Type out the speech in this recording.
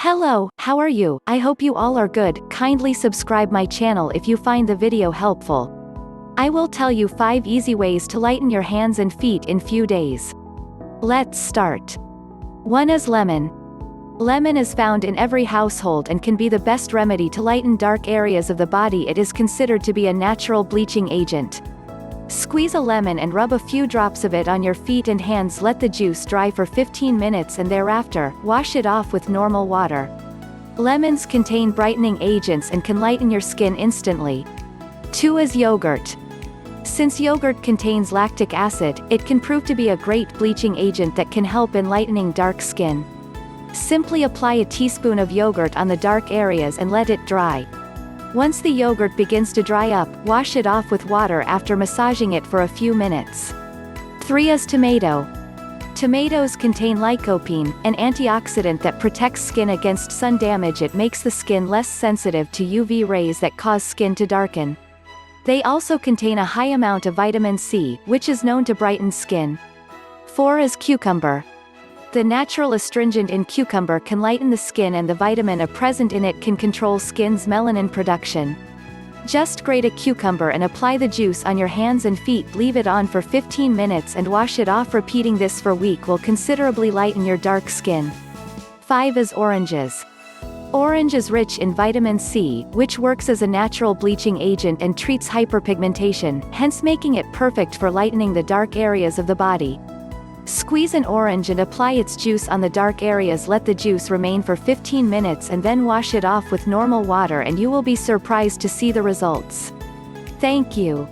Hello, how are you? I hope you all are good. Kindly subscribe my channel if you find the video helpful. I will tell you 5 easy ways to lighten your hands and feet in few days. Let's start. 1 is lemon. Lemon is found in every household and can be the best remedy to lighten dark areas of the body. It is considered to be a natural bleaching agent. Squeeze a lemon and rub a few drops of it on your feet and hands. Let the juice dry for 15 minutes and thereafter, wash it off with normal water. Lemons contain brightening agents and can lighten your skin instantly. 2 is yogurt. Since yogurt contains lactic acid, it can prove to be a great bleaching agent that can help in lightening dark skin. Simply apply a teaspoon of yogurt on the dark areas and let it dry. Once the yogurt begins to dry up, wash it off with water after massaging it for a few minutes. 3 is tomato. Tomatoes contain lycopene, an antioxidant that protects skin against sun damage. It makes the skin less sensitive to UV rays that cause skin to darken. They also contain a high amount of vitamin C, which is known to brighten skin. 4 is cucumber. The natural astringent in cucumber can lighten the skin, and the vitamin A present in it can control skin's melanin production. Just grate a cucumber and apply the juice on your hands and feet. Leave it on for 15 minutes and wash it off. Repeating this for a week will considerably lighten your dark skin. 5 is oranges. Orange is rich in vitamin C, which works as a natural bleaching agent and treats hyperpigmentation, hence making it perfect for lightening the dark areas of the body. Squeeze an orange and apply its juice on the dark areas. Let the juice remain for 15 minutes and then wash it off with normal water, and you will be surprised to see the results. Thank you.